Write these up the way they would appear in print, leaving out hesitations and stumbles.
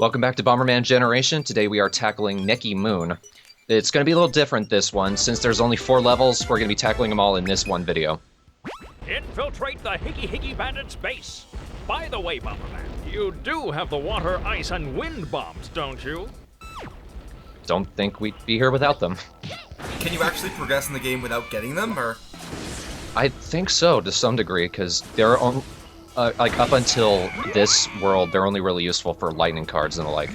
Welcome back to Bomberman Generation. Today we are tackling Neki Moon. It's going to be a little different this one. Since there's only 4 levels, we're going to be tackling them all in this one video. Infiltrate the Higgy Bandit's base. By the way, Bomberman, you do have the water, ice, and wind bombs, don't you? Don't think we'd be here without them. Can you actually progress in the game without getting them, or? I think so, to some degree, because they're on, like, up until this world, they're only really useful for lightning cards and the like.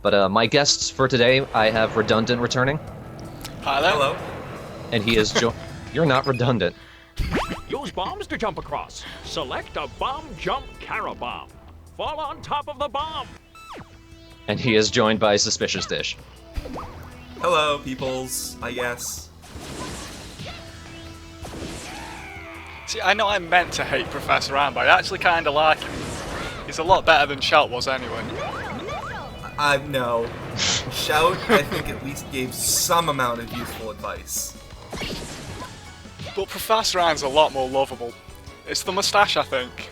But my guests for today, I have Redundant returning. Hi there. Hello. And he is You're not redundant. Use bombs to jump across. Select a bomb jump Carabomb. Fall on top of the bomb. And he is joined by Suspicious Dish. Hello, peoples, I guess. See, I know I meant to hate Professor Ann, but I actually kind of like him. He's a lot better than Shout was anyway. No. Shout, I think, at least gave some amount of useful advice. But Professor Ann's a lot more lovable. It's the moustache, I think.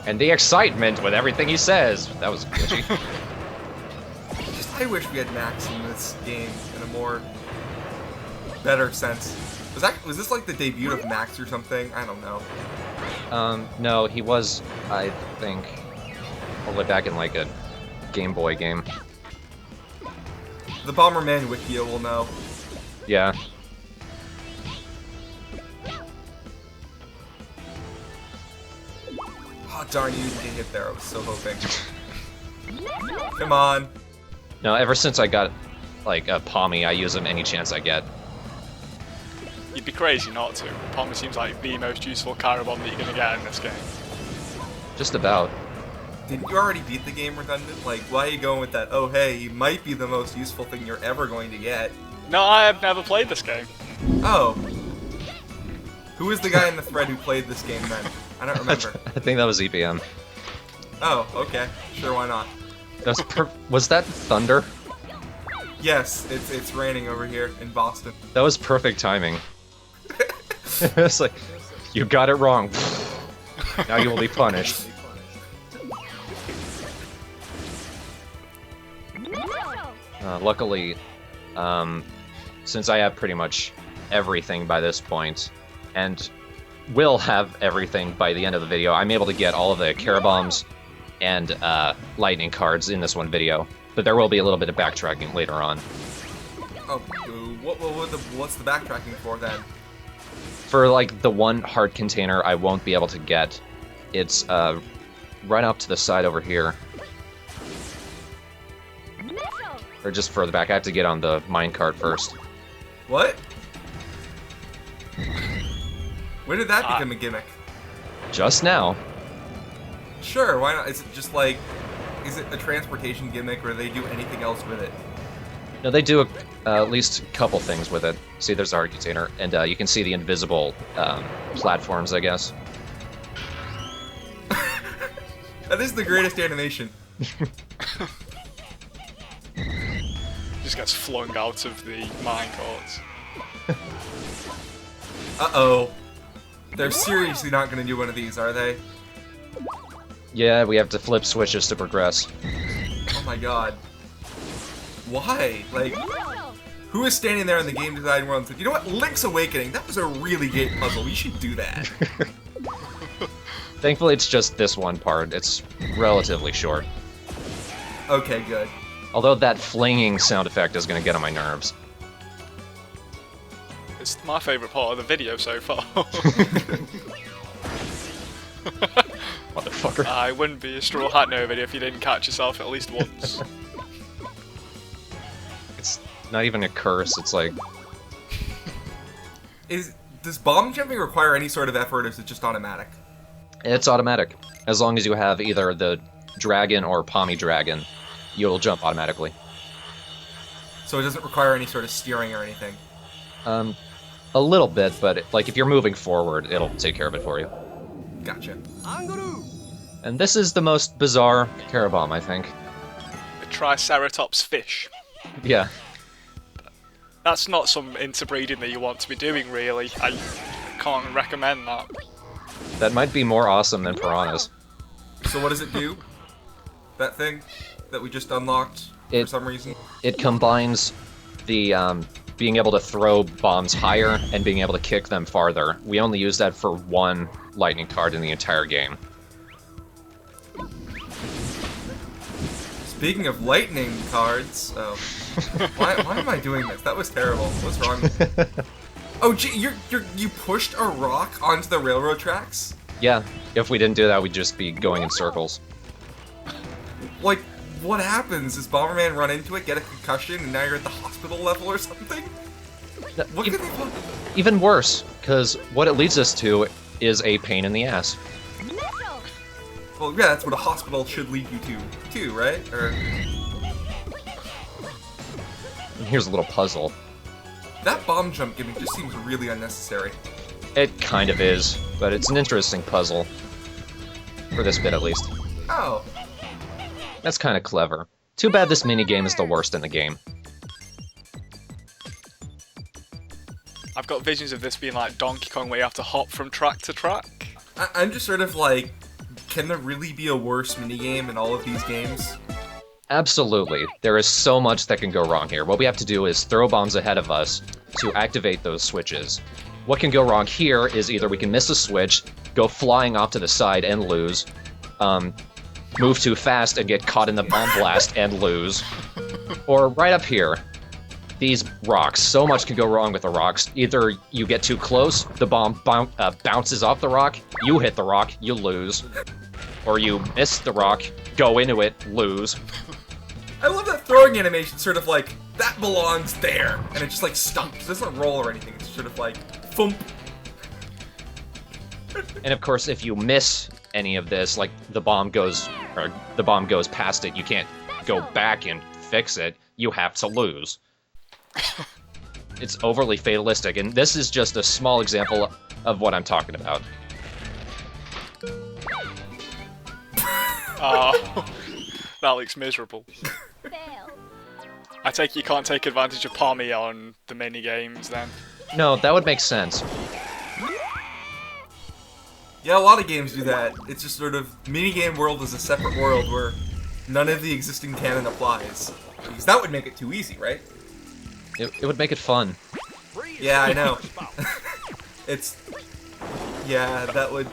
And the excitement with everything he says. That was glitchy. I wish we had Max in this game in a more better sense. Was this like the debut of Max or something? I don't know. No, he was, I think, all the way back in like a Game Boy game. The Bomberman Wikia will know. Yeah. Oh darn, you didn't get hit there. I was so hoping. Come on. No, ever since I got, like, a Pommy, I use him any chance I get. You'd be crazy not to. Palmer seems like the most useful Carabomb that you're going to get in this game. Just about. Didn't you already beat the game, Redundant? Like, why are you going with that, oh hey, he might be the most useful thing you're ever going to get? No, I have never played this game. Oh. Who was the guy in the thread who played this game then? I don't remember. I think that was EPM. Oh, okay. Sure, why not? Was that Thunder? Yes, it's raining over here in Boston. That was perfect timing. It's like, you got it wrong. Now you will be punished. Luckily, since I have pretty much everything by this point, and will have everything by the end of the video, I'm able to get all of the Carabombs and lightning cards in this one video. But there will be a little bit of backtracking later on. Oh, what's the backtracking for then? For like the one heart container I won't be able to get, it's right up to the side over here. Or just further back. I have to get on the minecart first. What? When did that become a gimmick? Just now. Sure, why not? Is it just like, is it a transportation gimmick, or do they do anything else with it? No, they do at least a couple things with it. See, there's the heart container, and you can see the invisible platforms, I guess. That is the greatest animation. Just gets flung out of the minecarts. Uh-oh. They're seriously not going to do one of these, are they? Yeah, we have to flip switches to progress. Oh my god. Why? Like, who is standing there in the game design world and said, you know what, Link's Awakening, that was a really great puzzle, we should do that. Thankfully, it's just this one part. It's relatively short. Okay, good. Although that flinging sound effect is going to get on my nerves. It's my favourite part of the video so far. Motherfucker. I wouldn't be a TheStrawhatNO video if you didn't catch yourself at least once. It's not even a curse, it's like... Does bomb jumping require any sort of effort, or is it just automatic? It's automatic. As long as you have either the dragon or Pommy Dragon, you'll jump automatically. So it doesn't require any sort of steering or anything? A little bit, but like if you're moving forward, it'll take care of it for you. Gotcha. And this is the most bizarre Carabomb, I think. A Triceratops fish. Yeah. That's not some interbreeding that you want to be doing, really. I can't recommend that. That might be more awesome than piranhas. So what does it do? That thing that we just unlocked for some reason? It combines the being able to throw bombs higher and being able to kick them farther. We only use that for one lightning card in the entire game. Speaking of lightning cards, why am I doing this? That was terrible. What's wrong with me? Oh, gee, you pushed a rock onto the railroad tracks? Yeah, if we didn't do that, we'd just be going in circles. Like, what happens? Does Bomberman run into it, get a concussion, and now you're at the hospital level or something? What could they do? Even worse, because what it leads us to is a pain in the ass. Well, yeah, that's what a hospital should lead you to, too, right? Or... Here's a little puzzle. That bomb jump gimmick just seems really unnecessary. It kind of is, but it's an interesting puzzle. For this bit, at least. Oh. That's kind of clever. Too bad this minigame is the worst in the game. I've got visions of this being like Donkey Kong where you have to hop from track to track. I'm just sort of like, can there really be a worse minigame in all of these games? Absolutely. There is so much that can go wrong here. What we have to do is throw bombs ahead of us to activate those switches. What can go wrong here is either we can miss a switch, go flying off to the side and lose, move too fast and get caught in the bomb blast and lose, or right up here, these rocks. So much can go wrong with the rocks. Either you get too close, the bomb bounces off the rock, you hit the rock, you lose, or you miss the rock, go into it, lose. I love that throwing animation, sort of like, that belongs there, and it just like stumps. It doesn't roll or anything, it's sort of like, thump. And of course, if you miss any of this, like the bomb goes past it, you can't go back and fix it, you have to lose. It's overly fatalistic, and this is just a small example of what I'm talking about. Oh, that looks miserable. I take it you can't take advantage of Palmy on the mini games then? No, that would make sense. Yeah, a lot of games do that. It's just sort of, minigame world is a separate world where none of the existing canon applies. Because that would make it too easy, right? It would make it fun. Yeah, I know. Yeah, that would...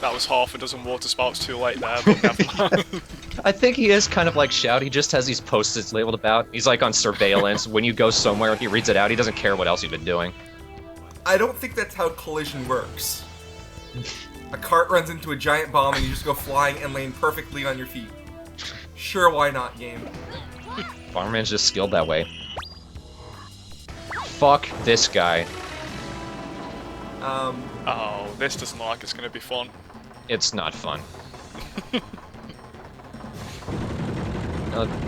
That was half a dozen water spouts too late there, but never mind. I think he is kind of like Shout. He just has these post-its labeled about. He's like on surveillance. When you go somewhere, he reads it out. He doesn't care what else you've been doing. I don't think that's how collision works. A cart runs into a giant bomb and you just go flying and land perfectly on your feet. Sure, why not, game? Bomberman's just skilled that way. Fuck this guy. Oh, this doesn't look like it's going to be fun. It's not fun.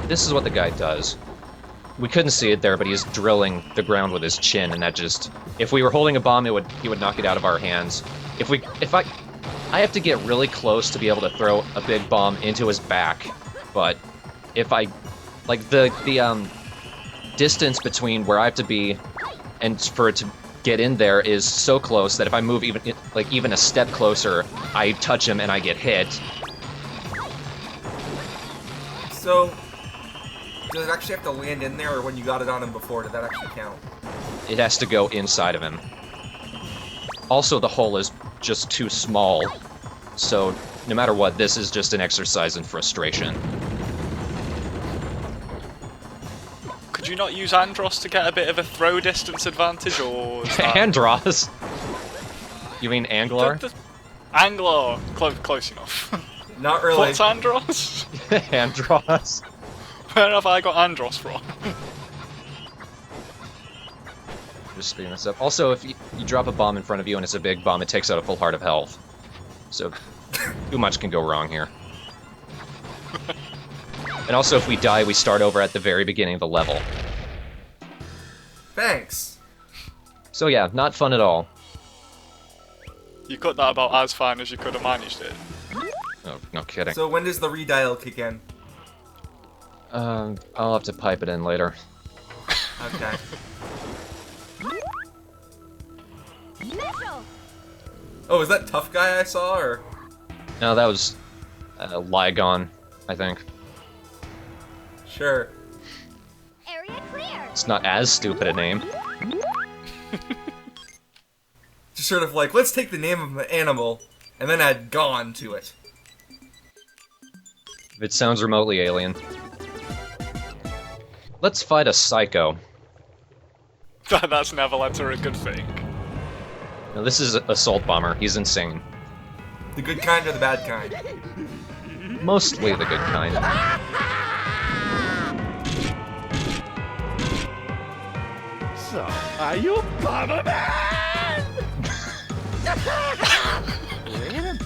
This is what the guy does. We couldn't see it there, but he's drilling the ground with his chin, and that just... If we were holding a bomb, he would knock it out of our hands. I have to get really close to be able to throw a big bomb into his back, but if I... Like, the distance between where I have to be and for it to get in there is so close that if I move even a step closer, I touch him and I get hit. So, does it actually have to land in there, or when you got it on him before, did that actually count? It has to go inside of him. Also, the hole is just too small, so no matter what, this is just an exercise in frustration. Could you not use Andros to get a bit of a throw distance advantage, or is that... Andros? You mean Anglar? Anglar! Close enough. Not really. What's Andros? Andros. Where have I got Andros from? Just speeding this up. Also, if you drop a bomb in front of you and it's a big bomb, it takes out a full heart of health. So, too much can go wrong here. And also, if we die, we start over at the very beginning of the level. Thanks. So yeah, not fun at all. You cut that about as fine as you could have managed it. Oh, no kidding. So when does the redial kick in? I'll have to pipe it in later. Okay. Oh, is that tough guy I saw, or? No, that was Lygon, I think. Sure. Area clear. It's not as stupid a name. Just sort of like, let's take the name of the animal and then add gone to it. If it sounds remotely alien. Let's fight a psycho. That's never led to a good thing. Now, this is Assault Bomber. He's insane. The good kind or the bad kind? Mostly the good kind. So, are you Bomberman? Wait a minute.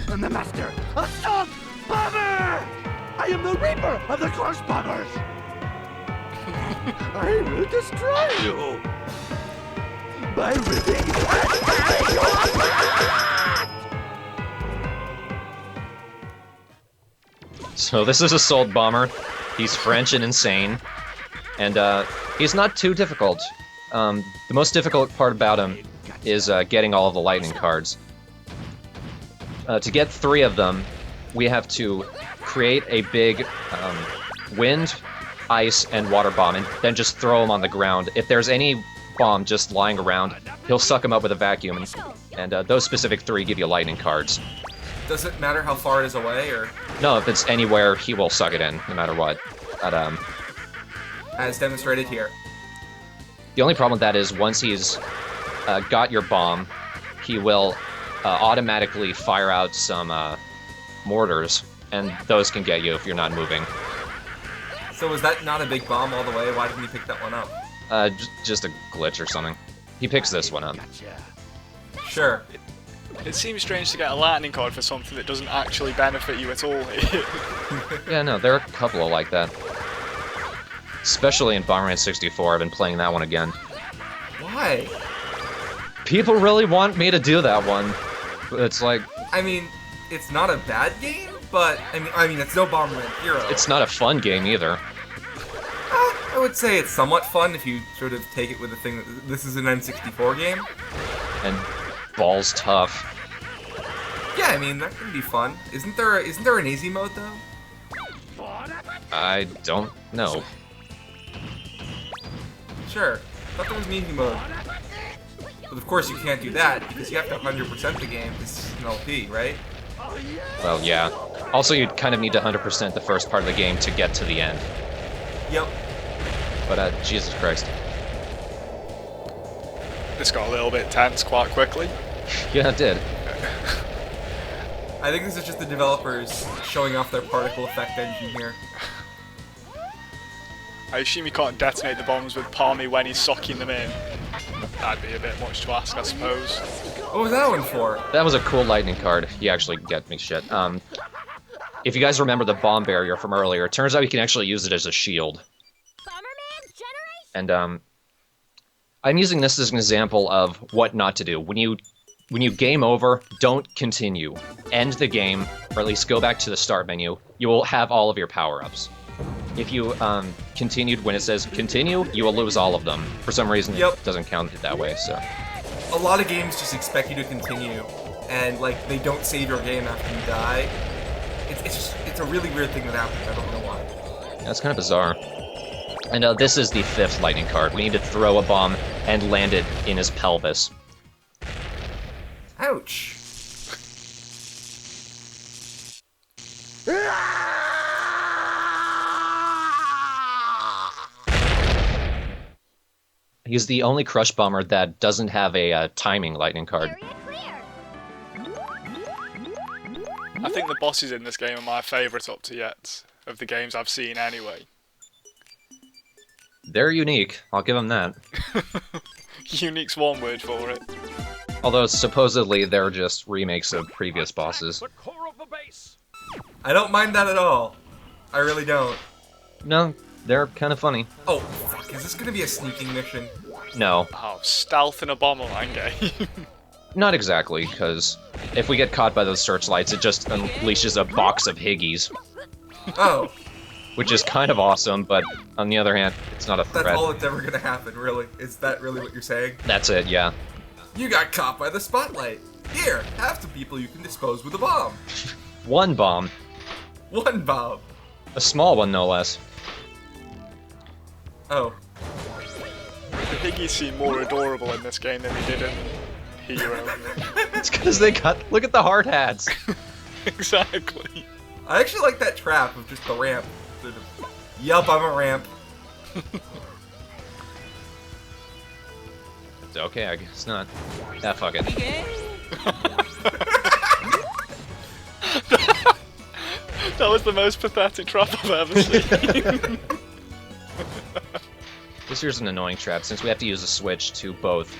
I'm the master, Assault Bomber! I am the Reaper of the Corpse Bombers! I will destroy you! By ripping So this is Assault Bomber. He's French and insane. And he's not too difficult. The most difficult part about him is getting all of the lightning cards. To get 3 of them, we have to create a big wind, ice, and water bomb, and then just throw them on the ground. If there's any bomb just lying around, he'll suck them up with a vacuum, and those specific 3 give you lightning cards. Does it matter how far it is away, or No, if it's anywhere, he will suck it in, no matter what. But, as demonstrated here? the only problem with that is once he's got your bomb, he will automatically fire out some mortars, and those can get you if you're not moving. So was that not a big bomb all the way? Why didn't you pick that one up? Just a glitch or something. He picks this one up. Sure. It seems strange to get a lightning card for something that doesn't actually benefit you at all here. Yeah, no, there are a couple of like that. Especially in Bomberman 64, I've been playing that one again. Why? People really want me to do that one. It's like, I mean, it's not a bad game, but I mean, it's no Bomberman Hero. it's not a fun game either. I would say it's somewhat fun if you sort of take it with the thing that this is an N64 game. And balls tough. Yeah, I mean that can be fun. Isn't there an easy mode though? I don't know. Sure. Thought there was an easy mode. But of course you can't do that because you have to 100% the game. This is an LP, right? Well, yeah. Also, you'd kind of need to 100% the first part of the game to get to the end. Yep. But, Jesus Christ. This got a little bit tense quite quickly. Yeah, it did. I think this is just the developers showing off their particle effect engine here. I assume you can't detonate the bombs with Palmy when he's socking them in. That'd be a bit much to ask, I suppose. What was that one for? That was a cool lightning card. He actually get me shit. If you guys remember the bomb barrier from earlier, it turns out you can actually use it as a shield. Bomberman generate. And, I'm using this as an example of what not to do. When you game over, don't continue. End the game, or at least go back to the start menu. You will have all of your power-ups. If you continued when it says continue, you will lose all of them. For some reason, Yep. it doesn't count it that way, so... A lot of games just expect you to continue, and like they don't save your game after you die. It's a really weird thing that happens. I don't know why. That's kind of bizarre. And this is the 5th lightning card. We need to throw a bomb and land it in his pelvis. Ouch. He's the only Crush Bomber that doesn't have a timing lightning card. Area clear. I think the bosses in this game are my favourite up to yet, of the games I've seen anyway. They're unique, I'll give them that. Unique's one word for it. Although supposedly they're just remakes of previous bosses. The core of the base. I don't mind that at all. I really don't. No, they're kind of funny. Oh, fuck. Is this gonna be a sneaking mission? No, Oh, stealth in a Bomberman game. not exactly, because if we get caught by those searchlights, it just unleashes a box of Higgies. Oh. which is kind of awesome, but on the other hand, it's not a That's threat. all that's ever gonna happen, really. Is that really what you're saying? That's it, yeah. You got caught by the spotlight. Here, have some people you can dispose with a bomb. One bomb. One bomb. A small one, no less. Oh. The Higgies seem more adorable in this game than they did in Hero. It's because they got... Look at the hard hats. Exactly. I actually like that trap of just the ramp. Sort of, yup, I'm a ramp. Okay, I guess not. Yeah, fuck it. That was the most pathetic trap I've ever seen. This here's an annoying trap, since we have to use a switch to both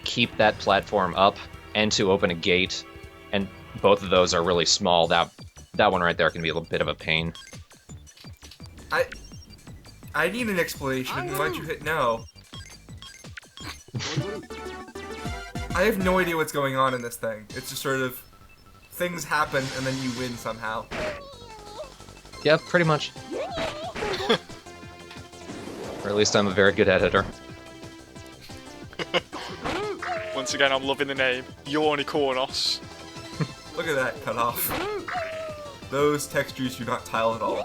keep that platform up and to open a gate, and both of those are really small. That one right there can be a little bit of a pain. I need an explanation. Why'd you hit no? I have no idea what's going on in this thing. It's just sort of things happen and then you win somehow. Yeah, pretty much. Or at least I'm a very good editor. Once again, I'm loving the name. Unicornos. Look at that cut off. Those textures do not tile at all.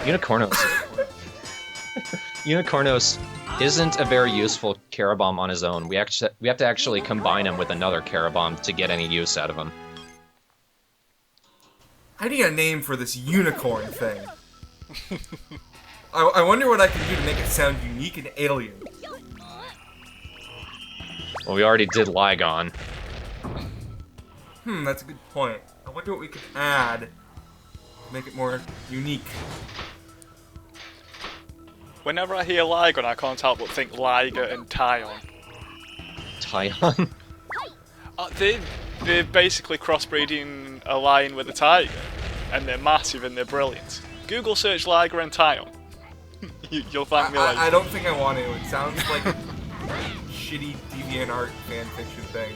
Unicornos. Unicornos isn't a very useful Carabomb on his own. We have to actually combine him with another Carabomb to get any use out of him. I need a name for this unicorn thing. I wonder what I can do to make it sound unique and alien. Well, we already did Lygon. That's a good point. I wonder what we could add to make it more unique. Whenever I hear Lygon, I can't help but think Liger and Tyon. Tyon? They're basically crossbreeding a lion with a tiger, and they're massive and they're brilliant. Google search Liger and Tyon. You'll thank me later. I don't think I want to. It sounds like a shitty DeviantArt fanfiction thing.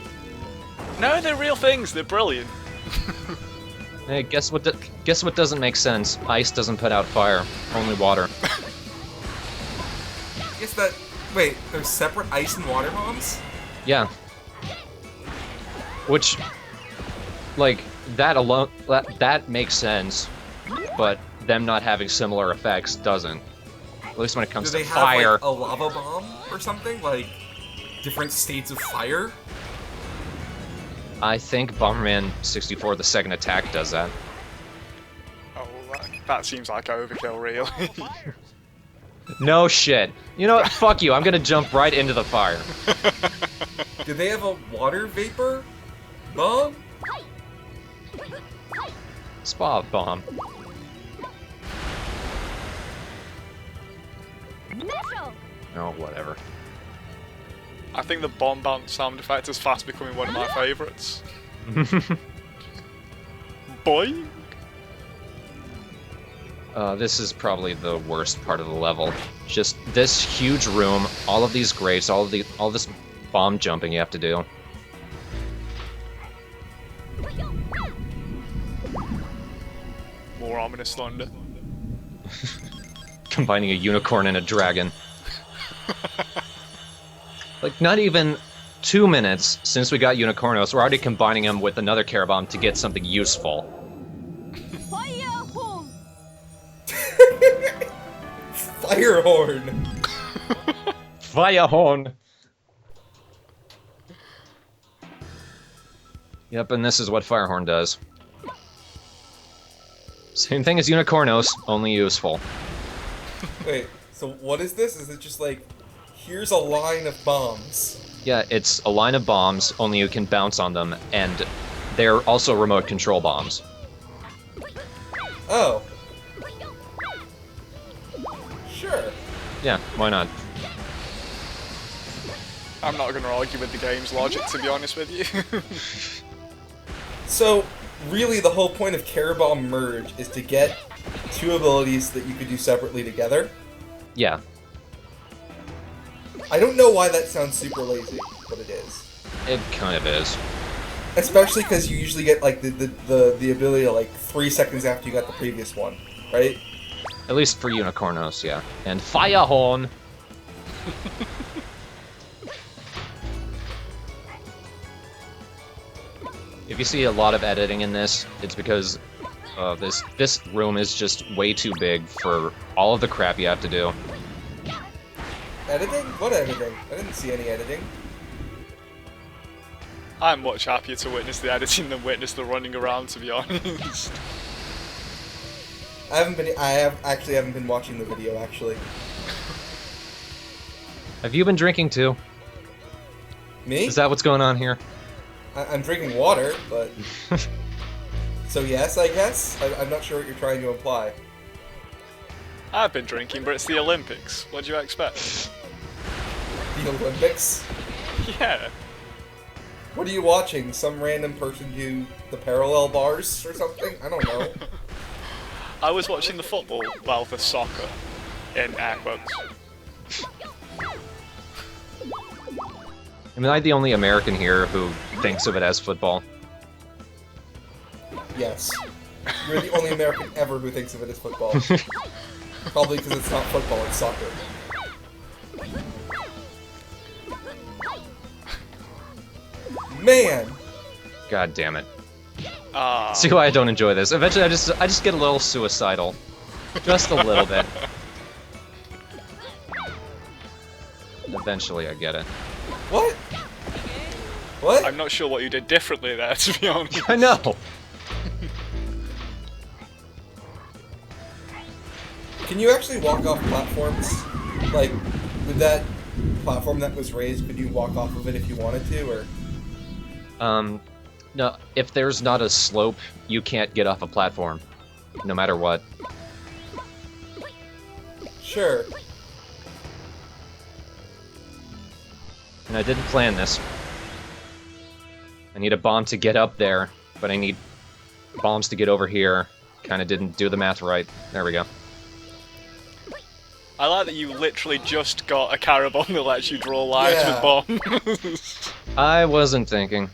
No, they're real things. They're brilliant. Hey, guess what doesn't make sense? Ice doesn't put out fire, only water. I guess that... Wait, there's separate ice and water bombs? Yeah. Which, like, that alone, that makes sense, but them not having similar effects doesn't. At least when it comes Do to they fire. have, like, a lava bomb or something? Like, different states of fire? I think Bomberman 64, the second attack, does that. Oh, that seems like overkill, really. No shit. You know what? Fuck you. I'm gonna jump right into the fire. Do they have a water vapor bomb? Spa bomb. Special. Oh, whatever. I think the bomb bounce sound effect is fast becoming one of my favourites. Boing! This is probably the worst part of the level. Just this huge room, all of these grates, all this bomb jumping you have to do. More ominous thunder. Combining a unicorn and a dragon. Like, not even 2 minutes since we got Unicornos, we're already combining them with another Carabomb to get something useful. Fire boom. Fire horn! Fire horn! Yep, and this is what Firehorn does. Same thing as Unicornos, only useful. Wait, so what is this? Is it just like, here's a line of bombs? Yeah, it's a line of bombs, only you can bounce on them, and they're also remote control bombs. Oh. Sure. Yeah, why not? I'm not going to argue with the game's logic, to be honest with you. So, really the whole point of Carabomb Merge is to get two abilities that you could do separately together? Yeah. I don't know why that sounds super lazy, but it is. It kind of is. Especially because you usually get like the ability like 3 seconds after you got the previous one, right? At least for Unicornos, yeah. And Firehorn! If you see a lot of editing in this, it's because this room is just way too big for all of the crap you have to do. Editing? What editing? I didn't see any editing. I'm much happier to witness the editing than witness the running around, to be honest. I actually haven't been watching the video, actually. Have you been drinking too? Me? Is that what's going on here? I'm drinking water, but... So yes, I guess? I'm not sure what you're trying to imply. I've been drinking, but it's the Olympics. What do you expect? The Olympics? Yeah. What are you watching? Some random person do the parallel bars or something? I don't know. I was watching the football, well, the soccer, in air quotes. Am I the only American here who thinks of it as football? Yes. You're the only American ever who thinks of it as football. Probably because it's not football, it's soccer. Man! God damn it. See why I don't enjoy this. Eventually I just get a little suicidal. Just a little bit. Eventually I get it. What? What? I'm not sure what you did differently there, to be honest. I know! Can you actually walk off platforms? Like, with that platform that was raised, could you walk off of it if you wanted to, or...? No, if there's not a slope, you can't get off a platform. No matter what. Sure. And I didn't plan this. I need a bomb to get up there, but I need bombs to get over here. Kinda didn't do the math right. There we go. I like that you literally just got a carabomb that lets you draw lines Yeah. with bombs. I wasn't thinking.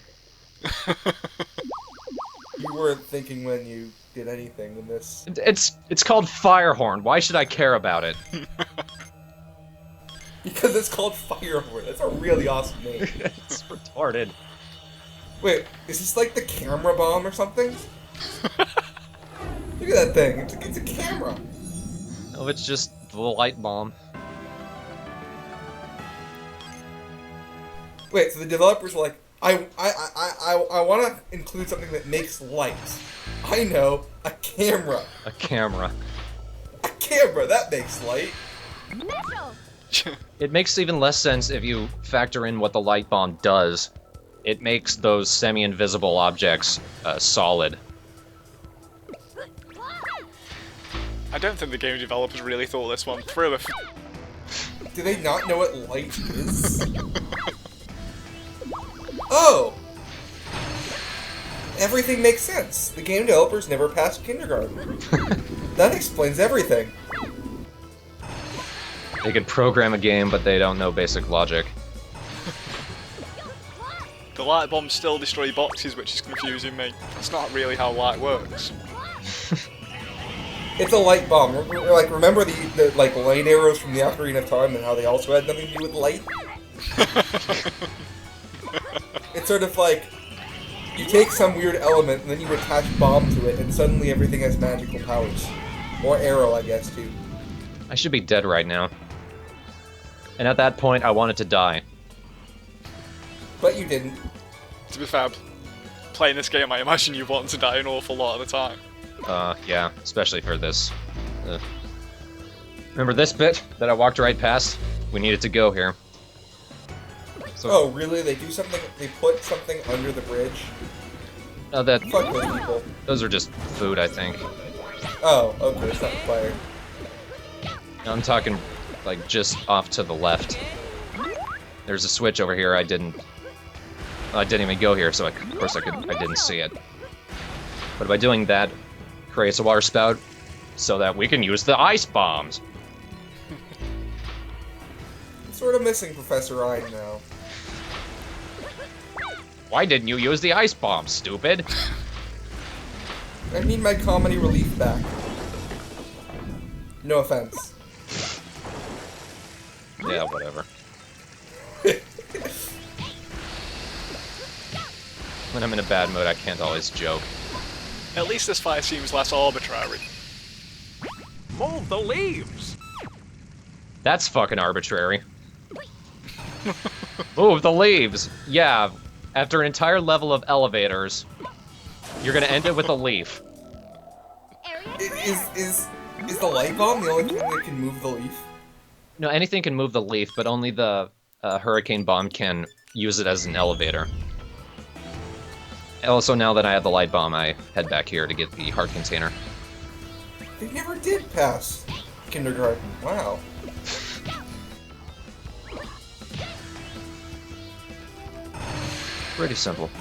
You weren't thinking when you did anything in this. It's called Firehorn. Why should I care about it? Because it's called Firehorn. That's a really awesome name. It's retarded. Wait, is this like the camera bomb or something? Look at that thing. It's a camera. Oh, it's just the light bomb. Wait, so the developers were like, I want to include something that makes light. I know, a camera. A camera. A camera, that makes light. Missile. It makes even less sense if you factor in what the light bomb does. It makes those semi-invisible objects solid. I don't think the game developers really thought this one through. Do they not know what light is? Oh! Everything makes sense. The game developers never passed kindergarten. That explains everything. They could program a game, but they don't know basic logic. The light bombs still destroy boxes, which is confusing me. That's not really how light works. It's a light bomb. Like, remember the like light arrows from the Ocarina of Time and how they also had nothing to do with light? It's sort of like you take some weird element and then you attach bomb to it, and suddenly everything has magical powers. Or arrow, I guess, too. I should be dead right now. And at that point, I wanted to die. But you didn't. To be fair, playing this game, I imagine you want to die an awful lot of the time. Yeah, especially for this. Remember this bit that I walked right past? We needed to go here. So, Oh, really? They do something? They put something under the bridge? no, that Fuck those people. those are just food, I think. Oh, okay, it's not fire. No, I'm talking like just off to the left. There's a switch over here. I didn't even go here, so of course I didn't see it. But by doing that, creates a water spout so that we can use the ice bombs. I'm sort of missing Professor Ryan now. Why didn't you use the ice bomb, stupid? I need my comedy relief back. No offense. Yeah, whatever. When I'm in a bad mood, I can't always joke. At least this fight seems less arbitrary. Move the leaves! That's fucking arbitrary. Move the leaves! Yeah, after an entire level of elevators, you're gonna end it with a leaf. Is the light bomb the only thing that can move the leaf? No, anything can move the leaf, but only the hurricane bomb can use it as an elevator. Also, now that I have the light bomb, I head back here to get the heart container. They never did pass kindergarten. Wow. Pretty simple.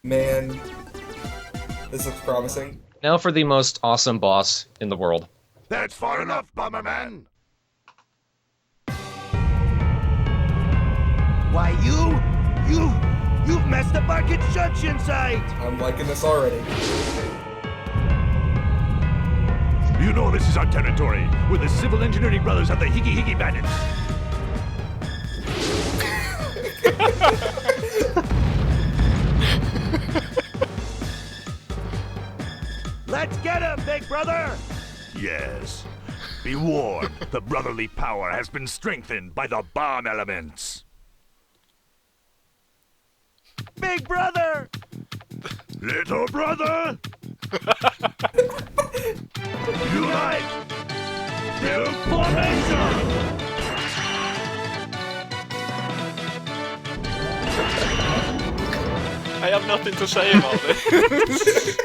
Man, this looks promising. Now for the most awesome boss in the world. That's far enough, Bomberman! Why, you've messed up our construction site! I'm liking this already. You know this is our territory. We're the civil engineering brothers of the Higgy Higgy Bandits. Let's get him, big brother! Yes. Be warned, the brotherly power has been strengthened by the bomb elements. Big brother! Little brother! Unite! Build formation! I have nothing to say about this.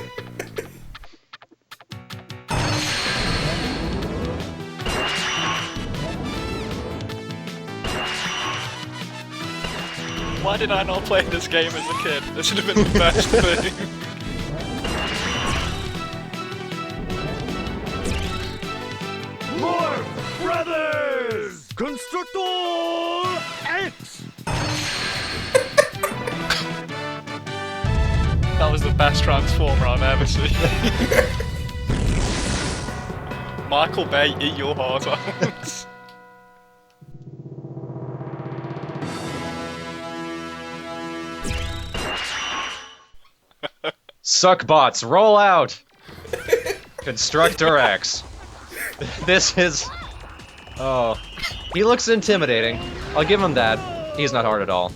Why did I not play this game as a kid? This should have been the best thing. More brothers! Constructor X! That was the best Transformer I've ever seen. Michael Bay, eat your heart out. Suck bots, roll out! Constructor X. This is... Oh. He looks intimidating. I'll give him that. He's not hard at all.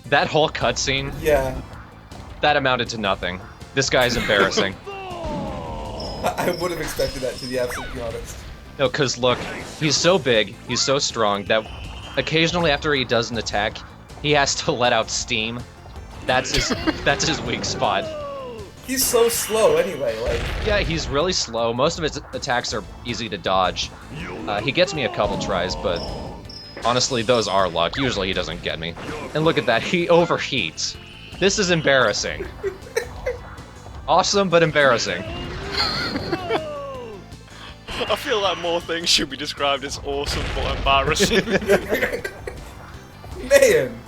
That whole cutscene, Yeah. that amounted to nothing. This guy's embarrassing. I would have expected that, to be absolutely honest. No, cause look, he's so big, he's so strong, that occasionally after he does an attack, he has to let out steam. That's his weak spot. He's so slow anyway, like... Yeah, he's really slow. Most of his attacks are easy to dodge. He gets me a couple tries, but honestly, those are luck. Usually he doesn't get me. And look at that, he overheats. This is embarrassing. Awesome, but embarrassing. I feel like more things should be described as awesome but embarrassing. Man!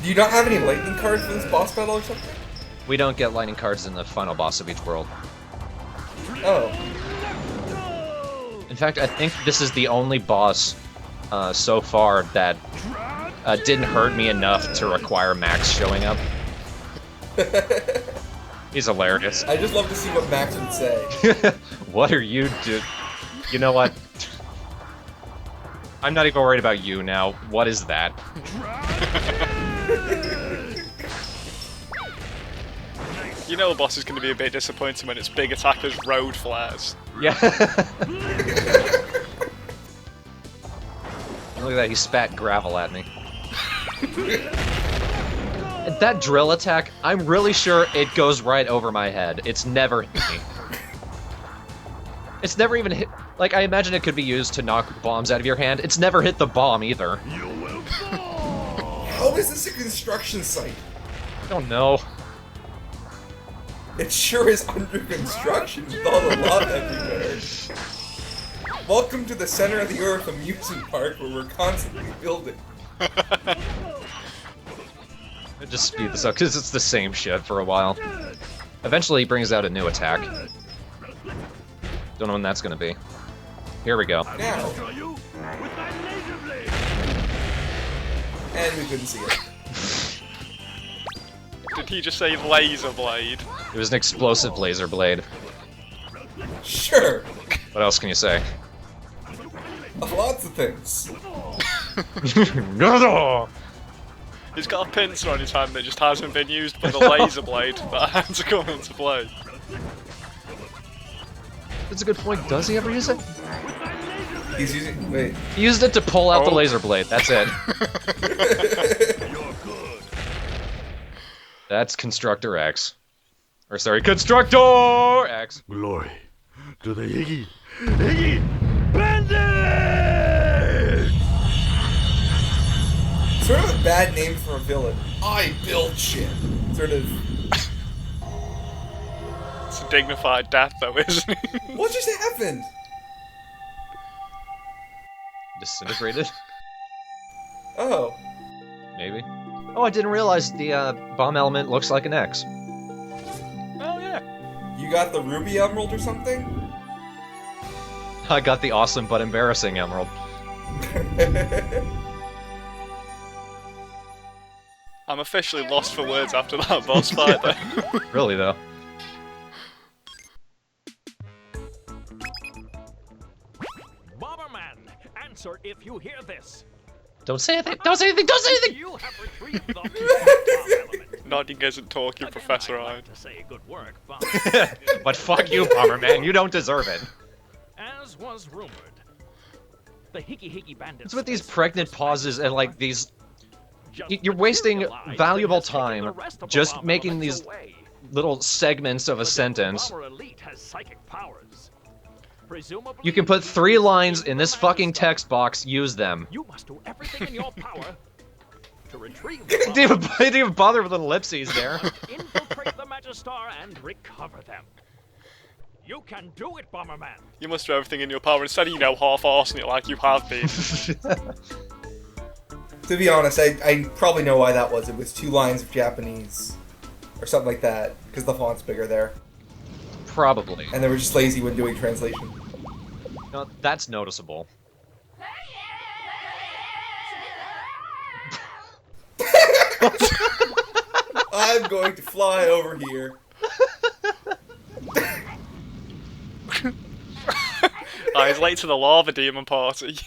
Do you not have any lightning cards for this boss battle or something? We don't get lightning cards in the final boss of each world. Oh. In fact, I think this is the only boss so far that didn't hurt me enough to require Max showing up. He's hilarious. I just love to see what Max would say. What are you doing? You know what? I'm not even worried about you now. What is that? You know a boss is going to be a bit disappointing when its big attack is road flares. Yeah. Look at that, he spat gravel at me. That drill attack, I'm really sure it goes right over my head. It's never hit me. It's never even hit... Like, I imagine it could be used to knock bombs out of your hand. It's never hit the bomb, either. You will fall! How is this a construction site? I don't know. It sure is under construction with all the lava everywhere. Welcome to the center of the earth amusement park where we're constantly building. Just speed this up, because it's the same shit for a while. Eventually he brings out a new attack. Don't know when that's gonna be. Here we go. Now. And we couldn't see it. Did he just say laser blade? It was an explosive laser blade. Sure. What else can you say? Lots of things. He's got a pincer on his hand that just hasn't been used for the laser blade that had to come into play. That's a good point. Does he ever use it? He's using. Wait. He used it to pull out the laser blade. That's it. That's Constructor X. Or sorry, Constructor X. Glory to the Higgy Bandit! Sort of a bad name for a villain. I build shit. Sort of. It's a dignified death, though, isn't it? What just happened? Disintegrated? Oh. Maybe. Oh, I didn't realize the bomb element looks like an X. Oh, yeah. You got the ruby emerald or something? I got the awesome but embarrassing emerald. I'm officially lost for words after that boss fight, though. Really, though. Bomberman, answer if you hear this. Don't say anything! Don't say anything! Don't say anything! You have retrieved the bomb element. Nodding isn't talking, Professor I'd Iron. like to say good work, but But fuck you, Bomberman. You don't deserve it. as was rumored, the Higgy Bandits. It's with these pregnant pauses and like these. You're wasting valuable time just making these little segments of a sentence. You can put 3 lines in this fucking text box, use them. You must do everything in your power to retrieve Didn't the even bother with the ellipses there. infiltrate the Magistar and recover them. You can do it, Bomberman. You must do everything in your power instead of, you know, half-arsing it like you have been. To be honest, I probably know why that was. It was 2 lines of Japanese. Or something like that. Because the font's bigger there. Probably. And they were just lazy when doing translation. No, that's noticeable. I'm going to fly over here. Oh, he's late to the lava demon party.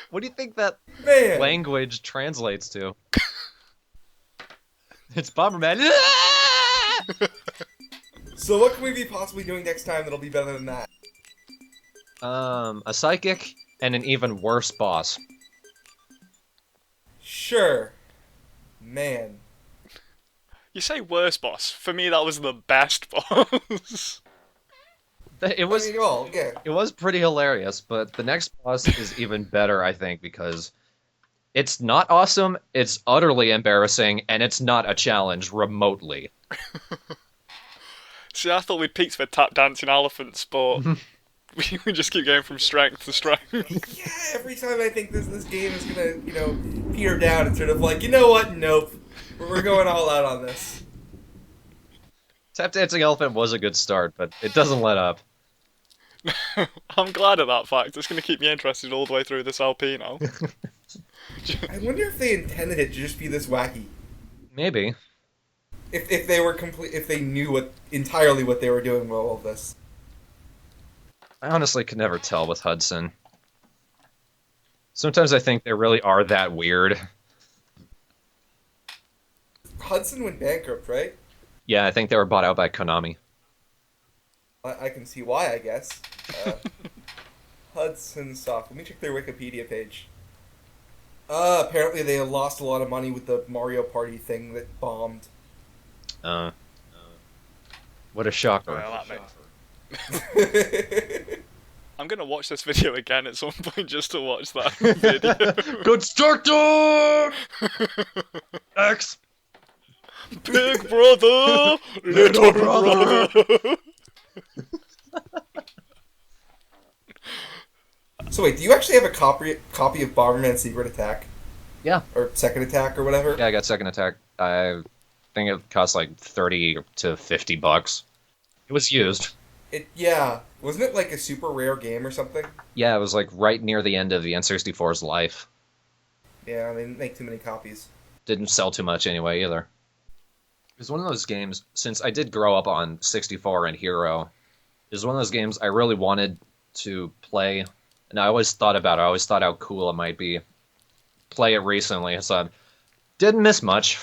What do you think that Man. language translates to? It's Bomberman. So what can we be possibly doing next time that'll be better than that? A psychic and an even worse boss. Sure. Man. You say worst boss. For me, that was the best boss. It was. I mean, well, yeah. It was pretty hilarious, but the next boss is even better, I think, because it's not awesome, it's utterly embarrassing, and it's not a challenge remotely. See, I thought we'd peaked for tap dancing elephants, but we just keep going from strength to strength. Yeah, every time I think this game is gonna, you know, peter down, it's sort of like, you know what? Nope. We're going all out on this. Tap Dancing Elephant was a good start, but it doesn't let up. I'm glad of that fact. It's going to keep me interested all the way through this LP now. I wonder if they intended it to just be this wacky. Maybe. If they were if they knew entirely what they were doing with all of this. I honestly could never tell with Hudson. Sometimes I think they really are that weird. Hudson went bankrupt, right? Yeah, I think they were bought out by Konami. I can see why, I guess. Hudson Soft. Let me check their Wikipedia page. Apparently they lost a lot of money with the Mario Party thing that bombed. What a shocker. Well, that I'm going to watch this video again at some point just to watch that video. Constructor X! Big brother! Little brother! So wait, do you actually have a copy of Bomberman Secret Attack? Yeah. Or Second Attack or whatever? Yeah, I got Second Attack. I think it cost like 30 to 50 bucks. It was used. Yeah. Wasn't it like a super rare game or something? Yeah, it was like right near the end of the N64's life. Yeah, they didn't make too many copies. Didn't sell too much anyway either. It was one of those games, since I did grow up on 64 and Hero, it was one of those games I really wanted to play, and I always thought about it. I always thought how cool it might be. Play it recently, so I didn't miss much.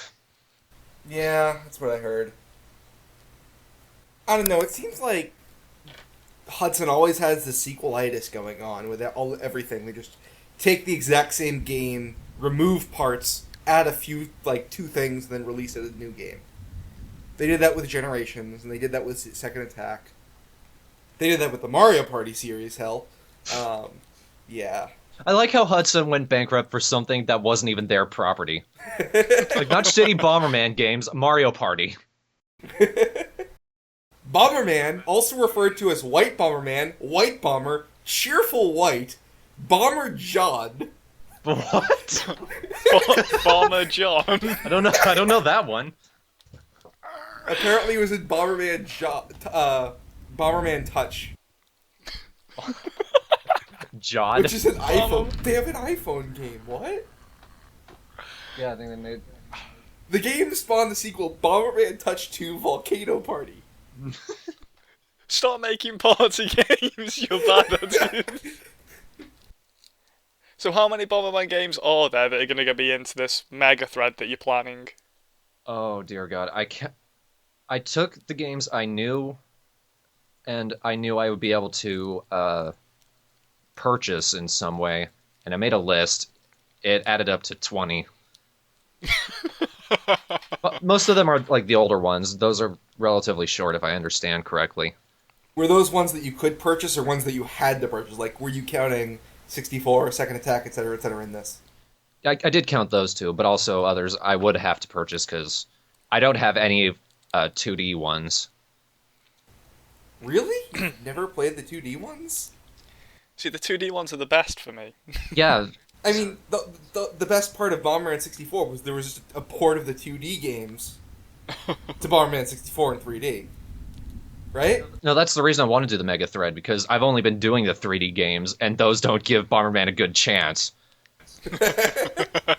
Yeah, that's what I heard. I don't know, it seems like Hudson always has the sequelitis going on with everything. They just take the exact same game, remove parts, add a few, like, 2 things, and then release it as a new game. They did that with Generations, and they did that with Second Attack. They did that with the Mario Party series, hell. Yeah. I like how Hudson went bankrupt for something that wasn't even their property. Like, not shitty Bomberman games, Mario Party. Bomberman, also referred to as White Bomberman, White Bomber, Cheerful White, Bomber John. What? Bomber John. I don't know that one. Apparently it was in Bomberman Touch. John. Which is an iPhone. They have an iPhone game. What? Yeah, I think they made... The game spawned the sequel Bomberman Touch 2 Volcano Party. Stop making party games, you're bad at it. So how many Bomberman games are there that are going to be into this mega thread that you're planning? Oh, dear God. I took the games I knew, and I knew I would be able to purchase in some way, and I made a list. It added up to 20. But most of them are like the older ones. Those are relatively short, if I understand correctly. Were those ones that you could purchase or ones that you had to purchase? Like, were you counting 64, Second Attack, etc., in this? I did count those two, but also others I would have to purchase because I don't have any 2D ones. Really? You've never played the 2D ones? See, the 2D ones are the best for me. Yeah. I mean, the best part of Bomberman 64 was there was just a port of the 2D games to Bomberman 64 in 3D. Right? No, that's the reason I want to do the Mega Thread, because I've only been doing the 3D games, and those don't give Bomberman a good chance.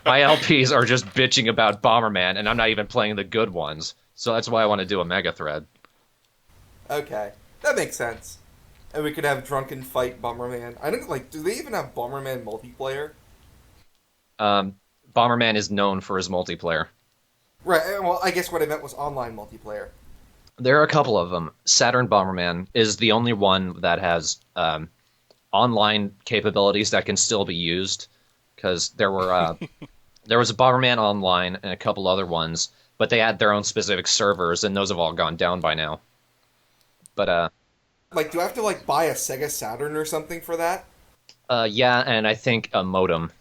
My LPs are just bitching about Bomberman, and I'm not even playing the good ones. So that's why I want to do a Mega Thread. Okay. That makes sense. And we could have Drunken Fight Bomberman. I don't, like, do they even have Bomberman multiplayer? Bomberman is known for his multiplayer. Right, well, I guess what I meant was online multiplayer. There are a couple of them. Saturn Bomberman is the only one that has online capabilities that can still be used, because there was a Bomberman Online and a couple other ones, but they had their own specific servers, and those have all gone down by now. But like, do I have to like buy a Sega Saturn or something for that? yeah, and I think a modem.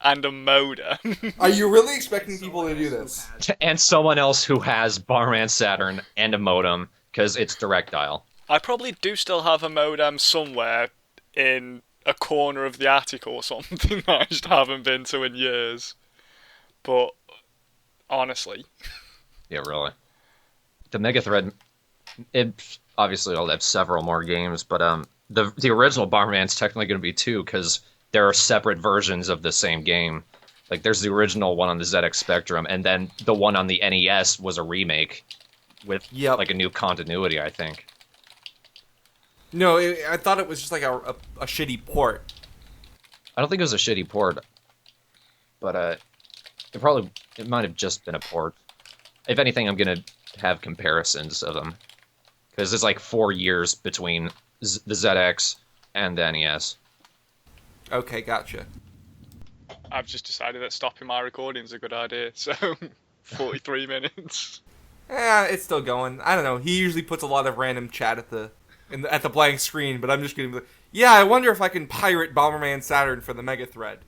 And a modem. Are you really expecting people to do this? And someone else who has Bomberman Saturn and a modem, because it's direct dial. I probably do still have a modem somewhere in a corner of the attic or something that I just haven't been to in years. But, honestly. Yeah, really. The Mega Thread, it obviously will have several more games, but the original Bomberman's technically going to be 2, because there are separate versions of the same game. Like, there's the original one on the ZX Spectrum, and then the one on the NES was a remake with, like, a new continuity, I think. No, I thought it was just like a shitty port. I don't think it was a shitty port, but it might have just been a port. If anything, I'm going to have comparisons of them, because it's like 4 years between the ZX and the NES. Okay, gotcha. I've just decided that stopping my recording is a good idea, so 43 minutes. It's still going. I don't know. He usually puts a lot of random chat at the blank screen, but I'm just gonna be like, yeah, I wonder if I can pirate Bomberman Saturn for the Mega Thread.